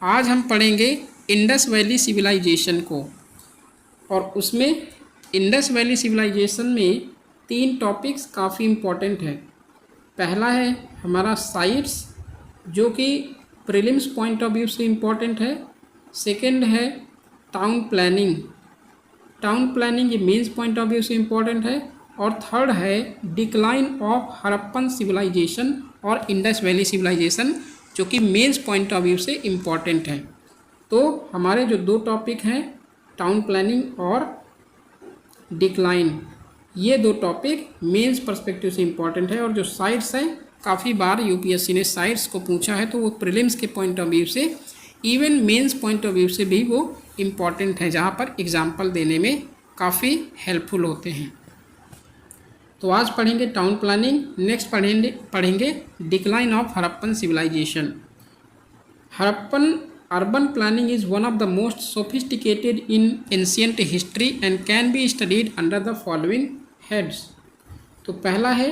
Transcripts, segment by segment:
आज हम पढ़ेंगे इंडस वैली सिविलाइजेशन को। और उसमें इंडस वैली सिविलाइजेशन में 3 टॉपिक्स काफ़ी इम्पोर्टेंट हैं। पहला है हमारा साइट्स, जो कि प्रीलिम्स पॉइंट ऑफ व्यू से इम्पोर्टेंट है। सेकंड है टाउन प्लानिंग, टाउन प्लानिंग ये मेंस पॉइंट ऑफ व्यू से इम्पोर्टेंट है। और थर्ड है डिक्लाइन ऑफ हड़प्पन सिविलाइजेशन और इंडस वैली सिविलाइजेशन, जो कि मेंस पॉइंट ऑफ व्यू से इम्पॉर्टेंट है। तो हमारे जो 2 टॉपिक हैं, टाउन प्लानिंग और डिक्लाइन, ये 2 टॉपिक मेंस पर्सपेक्टिव से इम्पॉर्टेंट है। और जो साइट्स हैं, काफ़ी बार यूपीएससी ने साइट्स को पूछा है, तो वो प्रीलिम्स के पॉइंट ऑफ व्यू से, even mains point of view से भी वो इम्पॉर्टेंट है, जहाँ पर एग्जाम्पल देने में काफ़ी हेल्पफुल होते हैं। तो आज पढ़ेंगे टाउन प्लानिंग, नेक्स्ट पढ़ेंगे decline of Harappan civilisation. Harappan urban planning is one of the most sophisticated in ancient history and can be studied under the following heads. तो पहला है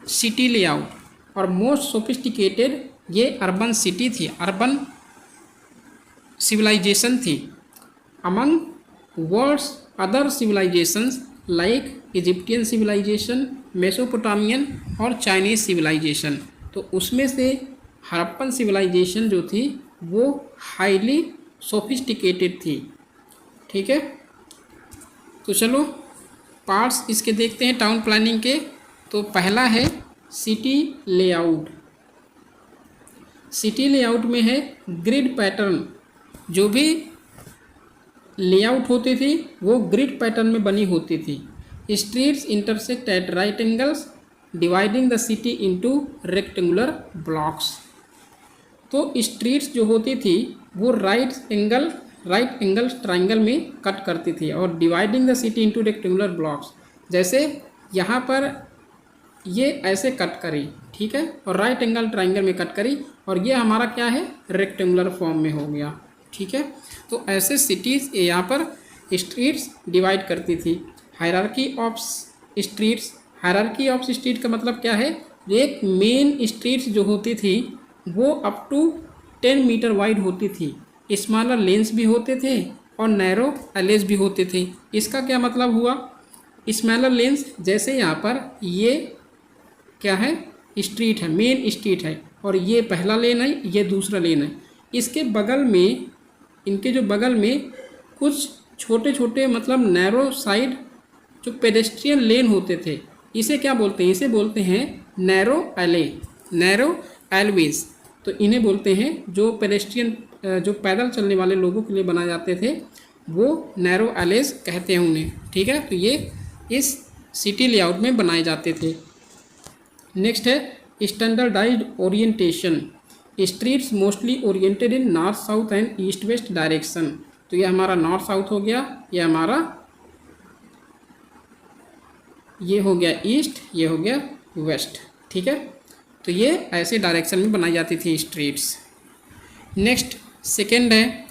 सिटी लेआउट, और मोस्ट सोफिस्टिकेटेड ये अर्बन सिटी थी, urban civilisation थी। Among world's other civilisations like Egyptian civilisation, Mesopotamian और Chinese civilisation. तो उसमें से हड़प्पन सिविलाइजेशन जो थी वो हाईली सोफिस्टिकेटेड थी। ठीक है, तो चलो पार्ट्स इसके देखते हैं टाउन प्लानिंग के। तो पहला है सिटी लेआउट। सिटी लेआउट में है ग्रिड पैटर्न, जो भी लेआउट होती थी वो ग्रिड पैटर्न में बनी होती थी। Streets intersect at right angles dividing the city into rectangular blocks. तो स्ट्रीट्स जो होती थी वो राइट एंगल ट्राइंगल में कट करती थी, और dividing the city into rectangular blocks, जैसे यहाँ पर ये ऐसे कट करी, ठीक है, और राइट एंगल ट्राइंगल में कट करी, और ये हमारा क्या है, रेक्टेंगुलर फॉर्म में हो गया। ठीक है, तो ऐसे सिटीज़ यहाँ पर स्ट्रीट्स डिवाइड करती थी। Hierarchy of streets, hierarchy of street का मतलब क्या है, एक मेन स्ट्रीट्स जो होती थी वो अप टू 10 मीटर वाइड होती थी। स्मॉलर लेन्स भी होते थे और नैरो एलेज भी होते थे। इसका क्या मतलब हुआ, स्मॉलर लेन्स जैसे यहाँ पर ये क्या है, स्ट्रीट है, मेन स्ट्रीट है, और ये पहला लेन है, ये दूसरा लेन है। इसके बगल में, इनके जो बगल में कुछ छोटे छोटे मतलब नैरो साइड जो पेडेस्ट्रियन लेन होते थे, इसे क्या बोलते हैं, इसे बोलते हैं नैरो एले, नैरो एलवेज। तो इन्हें बोलते हैं जो पेडेस्ट्रियन, जो पैदल चलने वाले लोगों के लिए बनाए जाते थे, वो नैरो एलेज कहते हैं उन्हें। ठीक है, तो ये इस सिटी लेआउट में बनाए जाते थे। नेक्स्ट है standardised orientation. Streets mostly oriented in north south and east west direction. तो ये हमारा नॉर्थ साउथ हो गया, ये हमारा ये हो गया ईस्ट, ये हो गया वेस्ट। ठीक है, तो ये ऐसे डायरेक्शन में बनाई जाती थी स्ट्रीट्स। नेक्स्ट सेकेंड है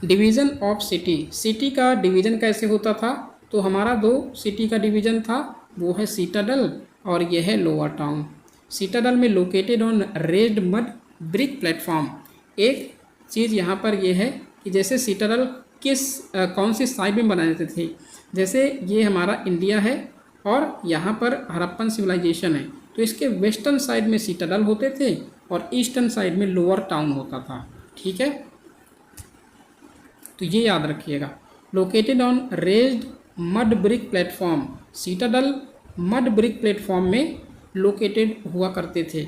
डिवीज़न ऑफ सिटी। सिटी का डिवीज़न कैसे होता था, तो हमारा 2 सिटी का डिवीज़न था, वो है सिटाडल और ये है लोअर टाउन। सिटाडल में located on raised mud brick platform. एक चीज़ यहाँ पर ये है कि जैसे सिटाडल कौन सी साइड में बनाए जाते थे, जैसे ये हमारा इंडिया है और यहाँ पर हड़प्पन सिविलाइजेशन है, तो इसके वेस्टर्न साइड में सिटाडल होते थे और ईस्टर्न साइड में लोअर टाउन होता था। ठीक है, तो ये याद रखिएगा। Located on raised mud brick platform, citadel mud brick platform में लोकेटेड हुआ करते थे।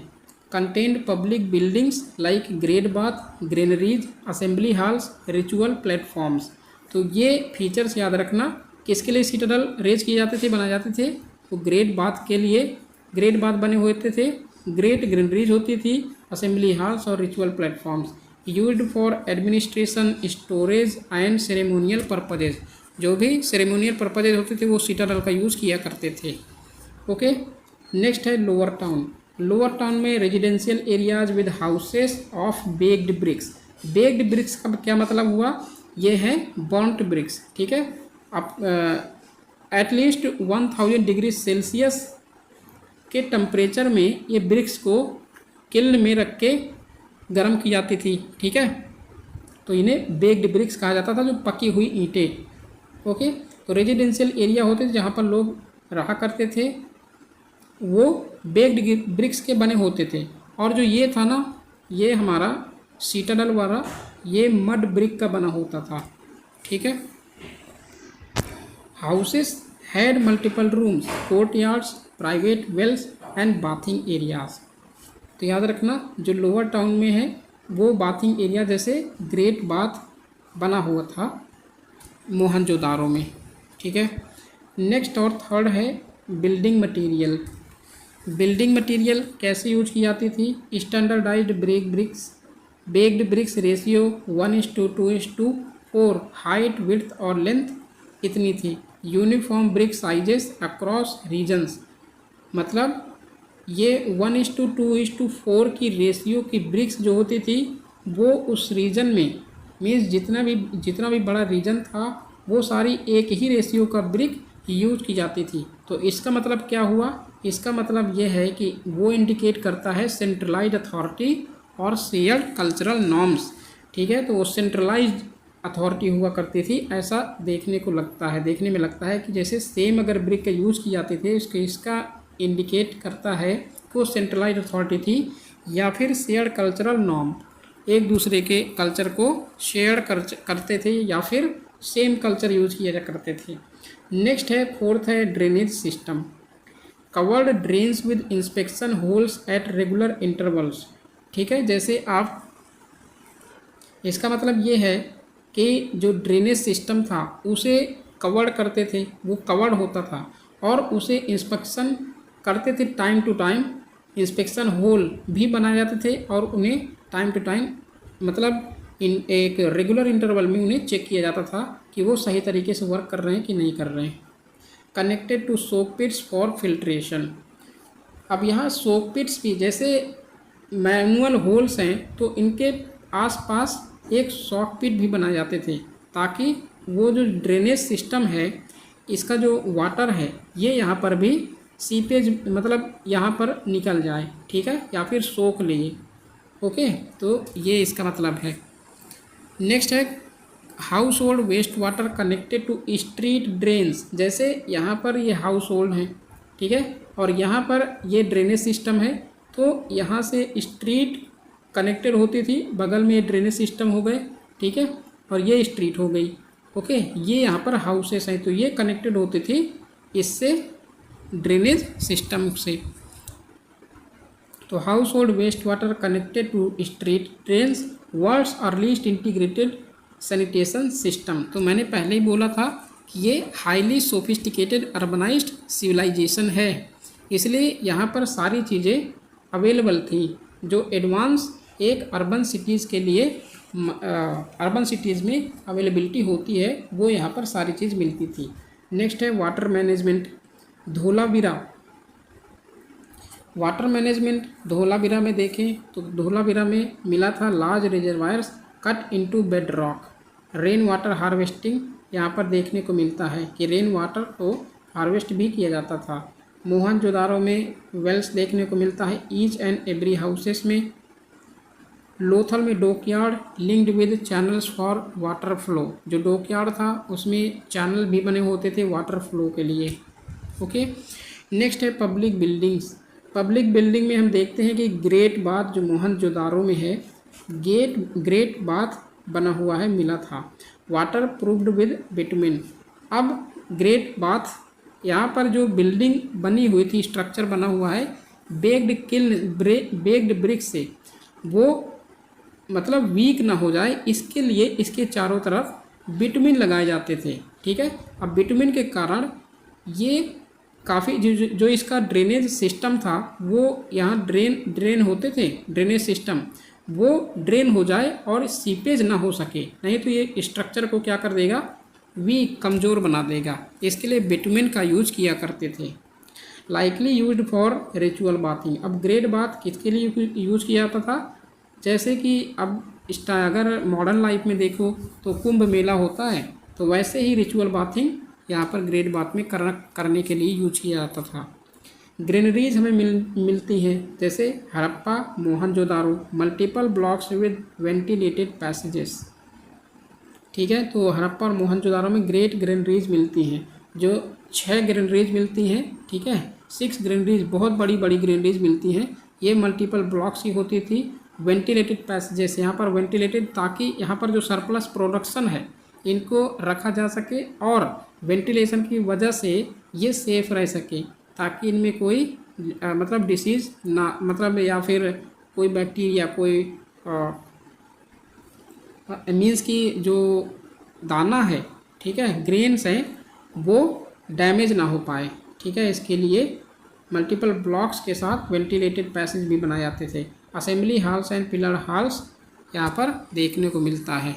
Contained public buildings like great bath, granaries, assembly halls, ritual platforms. तो ये फीचर्स याद रखना, किसके लिए सिटाडल रेज किए जाते थे, बनाए जाते थे, तो ग्रेट बाथ के लिए ग्रेट बाथ बने हुए थे, ग्रेट ग्रेनरीज होती थी, असेंबली हॉल्स और ritual platforms. Used for administration, storage and ceremonial purposes. जो भी सेरेमोनियल पर्पजेज होते थे वो सिटाडल का यूज़ किया करते थे। ओके, नेक्स्ट है लोअर टाउन। लोअर टाउन में residential areas with houses of baked bricks. Baked bricks का क्या मतलब हुआ, ये है बर्न्ट ब्रिक्स। ठीक है, अब एटलीस्ट 1000 डिग्री सेल्सियस के टेम्परेचर में ये ब्रिक्स को किल्न में रख के गर्म की जाती थी, ठीक है। तो इन्हें बेक्ड ब्रिक्स कहा जाता था, जो पकी हुई ईंटें। ओके, तो रेजिडेंशियल एरिया होते थे जहाँ पर लोग रहा करते थे, वो बेक्ड ब्रिक्स के बने होते थे। और जो ये था ना, ये हमारा सीटाडल वाला, ये मड ब्रिक का बना होता था, ठीक है। Houses had multiple rooms, courtyards, private wells and bathing areas. तो याद रखना, जो लोअर टाउन में है वो बाथिंग एरिया जैसे ग्रेट बाथ बना हुआ था मोहनजोदारो में, ठीक है। नेक्स्ट और थर्ड है बिल्डिंग मटेरियल। बिल्डिंग मटेरियल कैसे यूज की जाती थी? Standardised baked bricks ratio 1:2:4, height width और लेंथ इतनी थी। Uniform brick sizes across regions, मतलब ये 1:2:4 की रेशियो की ब्रिक्स जो होती थी वो उस रीजन में, मीन्स जितना भी बड़ा रीजन था वो सारी एक ही रेशियो का ब्रिक यूज की जाती थी। तो इसका मतलब क्या हुआ? इसका मतलब ये है कि वो इंडिकेट करता है सेंट्रलाइज्ड अथॉरिटी और शेयर्ड कल्चरल नॉर्म्स, ठीक है। तो वो सेंट्रलाइज्ड अथॉरिटी हुआ करती थी, ऐसा देखने में लगता है कि जैसे सेम अगर ब्रिक का यूज़ की जाती थी, इसका इंडिकेट करता है कि वो सेंट्रलाइज्ड अथॉरिटी थी या फिर शेयर्ड कल्चरल नॉर्म, एक दूसरे के कल्चर को शेयर करते थे या फिर सेम कल्चर यूज किया जा करते थे। नेक्स्ट है, फोर्थ है drainage system. Covered drains with inspection holes at regular intervals, ठीक है। जैसे आप, इसका मतलब ये है कि जो ड्रेनेज सिस्टम था उसे कवर्ड करते थे, वो कवर्ड होता था और उसे इंस्पेक्शन करते थे time to time. Inspection hole भी बनाए जाते थे और उन्हें टाइम टू टाइम, मतलब इन एक रेगुलर इंटरवल में उन्हें चेक किया जाता था कि वो सही तरीके से वर्क कर रहे हैं कि नहीं कर रहे हैं। Connected to soak pits for filtration. अब यहाँ सोक पिट्स भी जैसे मैनुअल होल्स हैं, तो इनके आसपास एक सोक पिट भी बनाए जाते थे ताकि वो जो ड्रेनेज सिस्टम है, इसका जो वाटर है ये यहाँ पर भी सीपेज, मतलब यहाँ पर निकल जाए, ठीक है, या फिर सोख लिए। ओके, तो ये इसका मतलब है। नेक्स्ट है household waste water connected to street drains. जैसे यहाँ पर ये हाउस होल्ड हैं, ठीक है, और यहाँ पर ये ड्रेनेज सिस्टम है, तो यहाँ से स्ट्रीट कनेक्टेड होती थी, बगल में ये ड्रेनेज सिस्टम हो गए, ठीक है, और ये स्ट्रीट हो गई। ओके, ये यहाँ पर हाउसेस हैं, तो ये कनेक्टेड होती थी इससे ड्रेनेज सिस्टम से। तो household waste water connected to street drains, world's earliest integrated sanitation system. तो मैंने पहले ही बोला था कि ये हाईली सोफिस्टिकेटेड अर्बनाइज्ड सिविलाइजेशन है, इसलिए यहाँ पर सारी चीज़ें अवेलेबल थी जो एडवांस एक अर्बन सिटीज़ के लिए, अर्बन सिटीज़ में अवेलेबिलिटी होती है, वो यहाँ पर सारी चीज़ मिलती थी। नेक्स्ट है water management. Dholavira water management Dholavira में देखें तो धोलावीरा में मिला था large reservoirs cut into bed rock. Rain water harvesting यहाँ पर देखने को मिलता है कि रेन वाटर को हार्वेस्ट भी किया जाता था। मोहनजोदारो में वेल्स देखने को मिलता है ईच एंड एवरी हाउसेस में। लोथल में dockyard linked with channels for water flow. जो डॉकयार्ड था उसमें चैनल भी बने होते थे वाटर फ्लो के लिए। ओके, नेक्स्ट है पब्लिक बिल्डिंग्स। पब्लिक बिल्डिंग में हम देखते हैं कि ग्रेट बाथ जो मोहनजोदारो में है, ग्रेट बाथ बना हुआ है, मिला था। Water proofed with bitumen. अब ग्रेट बाथ, यहाँ पर जो बिल्डिंग बनी हुई थी, स्ट्रक्चर बना हुआ है बेक्ड ब्रिक से, वो मतलब वीक ना हो जाए, इसके लिए इसके चारों तरफ बिटुमिन लगाए जाते थे, ठीक है। अब बिटुमिन के कारण ये काफ़ी जो इसका ड्रेनेज सिस्टम था, वो यहाँ ड्रेन होते थे, ड्रेनेज सिस्टम वो ड्रेन हो जाए और सीपेज ना हो सके, नहीं तो ये स्ट्रक्चर को क्या कर देगा, वीक, कमज़ोर बना देगा। इसके लिए बिटुमिन का यूज किया करते थे। Likely used for ritual bathing. अब ग्रेट बाथ किसके लिए यूज किया जाता था? जैसे कि अब अगर मॉडर्न लाइफ में देखो तो कुंभ मेला होता है, तो वैसे ही रिचुअल बाथिंग यहाँ पर ग्रेट बाथ में करने के लिए यूज किया जाता था। ग्रीनरीज हमें मिलती हैं, जैसे Harappa, Mohenjodaro, multiple blocks with ventilated passages. ठीक है, तो हड़प्पा और मोहनजोदारो में ग्रेट ग्रीनरीज मिलती हैं, जो 6 ग्रीनरीज मिलती हैं। ठीक है, 6 ग्रीनरीज, बहुत बड़ी बड़ी ग्रीनरीज मिलती हैं। ये मल्टीपल ब्लॉक्स की होती थी। वेंटिलेटेड पैसेजेस, यहाँ पर वेंटिलेटेड, ताकि यहाँ पर जो सरप्लस प्रोडक्शन है इनको रखा जा सके और वेंटिलेशन की वजह से ये सेफ रह सके, ताकि इनमें कोई मतलब डिसीज़ ना, मतलब या फिर कोई बैक्टीरिया, कोई मीन्स की जो दाना है, ठीक है, ग्रेन्स हैं, वो डैमेज ना हो पाए। ठीक है, इसके लिए मल्टीपल ब्लॉक्स के साथ वेंटिलेटेड पैसेज भी बनाए जाते थे। Assembly halls and pillar halls यहाँ पर देखने को मिलता है।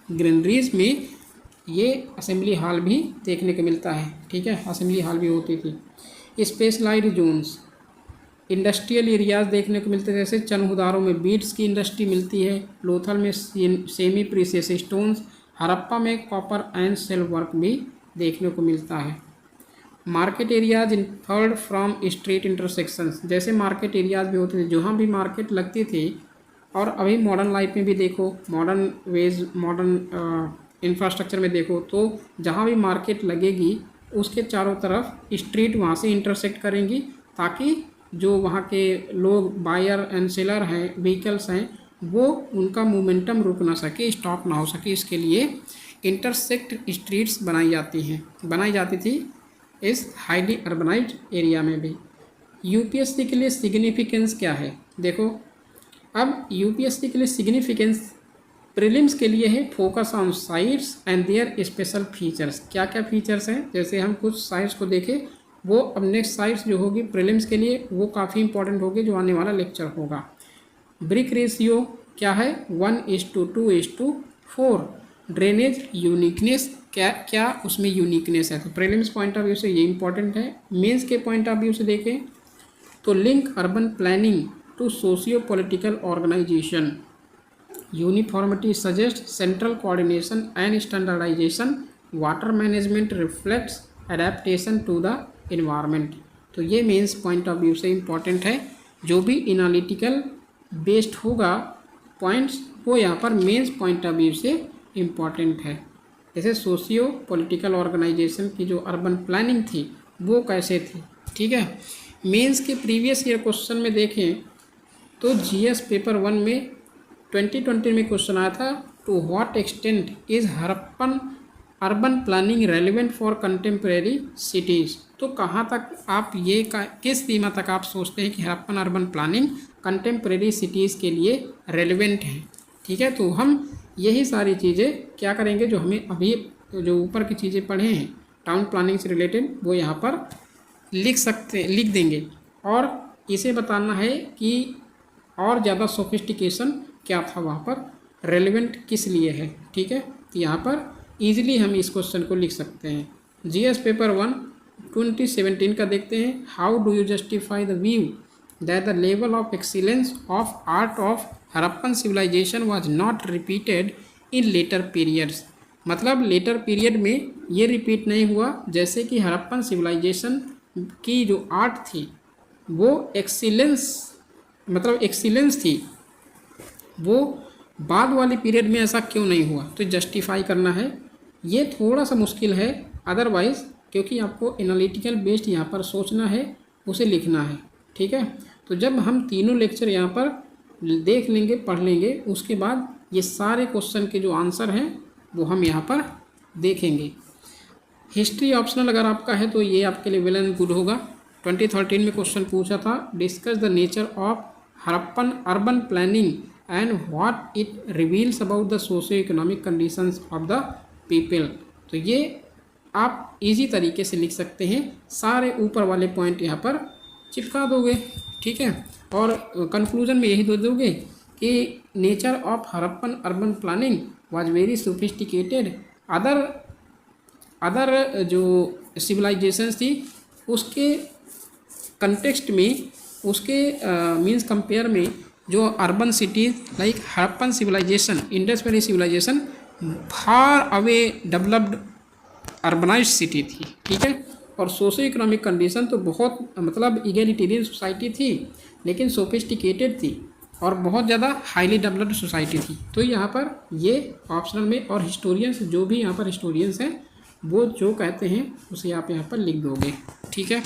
ग्रीनरीज में ये असेंबली हॉल भी देखने को मिलता है। ठीक है, असेंबली हॉल भी होती थी। स्पेशलाइज्ड जोन्स, इंडस्ट्रियल एरियाज देखने को मिलते हैं, जैसे चनहुदारों में बीड्स की इंडस्ट्री मिलती है, लोथल में सेमी प्रीसियस स्टोन्स, हड़प्पा में कॉपर एंड सिल्वर वर्क भी देखने को मिलता है। Market areas inferred from street intersections, जैसे मार्केट एरियाज भी होते थे, जहाँ भी मार्केट लगती थी। और अभी मॉडर्न लाइफ में भी देखो, मॉडर्न वेज, मॉडर्न इंफ्रास्ट्रक्चर में देखो, तो जहाँ भी मार्केट लगेगी उसके चारों तरफ स्ट्रीट वहाँ से इंटरसेक्ट करेंगी, ताकि जो वहाँ के लोग बायर एंड सेलर हैं, व्हीकल्स हैं, वो उनका मोमेंटम रुक ना सके, स्टॉप ना हो सके। इसके लिए इंटरसेक्ट स्ट्रीट्स बनाई जाती थी इस हाईली अर्बनाइज्ड एरिया में भी। यूपीएससी के लिए सिग्निफिकेंस क्या है, देखो अब यूपीएससी के लिए सिग्निफिकेंस प्रीलिम्स के लिए है focus on sites and their special features. क्या क्या फीचर्स हैं, जैसे हम कुछ साइट्स को देखें, वो अब नेक्स्ट साइट्स जो होगी प्रीलिम्स के लिए वो काफ़ी इंपॉर्टेंट होगी, जो आने वाला लेक्चर होगा। ब्रिक रेशियो क्या है, 1:2:4। ड्रेनेज यूनिकनेस, क्या उसमें यूनिकनेस है, तो प्रीलिम्स पॉइंट ऑफ व्यू से ये इंपॉर्टेंट है। मेंस के पॉइंट ऑफ व्यू से देखें तो link urban planning to socio political organisation, uniformity suggest central coordination and standardisation, water management reflects adaptation to the environment. तो ये मेंस पॉइंट ऑफ व्यू से इम्पॉर्टेंट है। जो भी एनालिटिकल बेस्ड होगा पॉइंट्स, वो यहाँ पर मेंस पॉइंट ऑफ व्यू से इम्पॉर्टेंट है। जैसे सोशियो पॉलिटिकल ऑर्गेनाइजेशन की जो अर्बन प्लानिंग थी वो कैसे थी। ठीक है, मेंस के प्रीवियस ईयर क्वेश्चन में देखें तो जीएस पेपर 1 में 2020 में क्वेश्चन आया था, to what extent is Harappan urban planning relevant for contemporary cities. तो कहाँ तक आप ये किस सीमा तक आप सोचते हैं कि Harappan urban planning contemporary cities के लिए रेलिवेंट है। ठीक है, तो हम यही सारी चीज़ें क्या करेंगे, जो हमें अभी जो ऊपर की चीज़ें पढ़े हैं टाउन प्लानिंग से रिलेटेड, वो यहाँ पर लिख देंगे। और इसे बताना है कि और ज़्यादा सोफिस्टिकेशन क्या था वहाँ पर, रेलिवेंट किस लिए है। ठीक है, तो यहाँ पर ईजिली हम इस क्वेश्चन को लिख सकते हैं। जीएस पेपर 1 2017 का देखते हैं। How do you justify the view that the level of excellence of art of Harappan civilisation was not repeated in later periods. मतलब लेटर पीरियड में ये रिपीट नहीं हुआ, जैसे कि हड़प्पन सिविलाइजेशन की जो आर्ट थी वो एक्सीलेंस थी, वो बाद वाली पीरियड में ऐसा क्यों नहीं हुआ। तो जस्टिफाई करना है, ये थोड़ा सा मुश्किल है अदरवाइज़, क्योंकि आपको एनालिटिकल बेस्ड यहाँ पर सोचना है, उसे लिखना है। ठीक है, तो जब हम तीनों लेक्चर यहाँ पर देख लेंगे, पढ़ लेंगे, उसके बाद ये सारे क्वेश्चन के जो आंसर हैं वो हम यहाँ पर देखेंगे। हिस्ट्री ऑप्शनल अगर आपका है तो ये आपके लिए वेल एंड गुड होगा। 2013 में क्वेश्चन पूछा था, discuss the nature of Harappan urban planning and what it reveals about the socio economic conditions of the people. तो ये आप इजी तरीके से लिख सकते हैं, सारे ऊपर वाले पॉइंट यहाँ पर चिपका दोगे। ठीक है, और कंक्लूजन में यही दे दोगे कि nature of Harappan urban planning was very sophisticated, other जो सिविलाइजेशंस थी उसके कंटेक्स्ट में, उसके मीन्स कंपेयर में जो urban cities like Harappan civilisation, Indus valley civilisation far away developed urbanised city थी। ठीक है, और सोशो इकोनॉमिक कंडीशन तो बहुत मतलब इगैलिटेरियन सोसाइटी थी, लेकिन सोफिस्टिकेटेड थी और बहुत ज़्यादा हाईली डेवलप्ड सोसाइटी थी। तो यहाँ पर ये ऑप्शनल में, और हिस्टोरियंस जो भी यहाँ पर हिस्टोरियंस हैं वो जो कहते हैं उसे आप यहाँ पर लिख दोगे। ठीक है।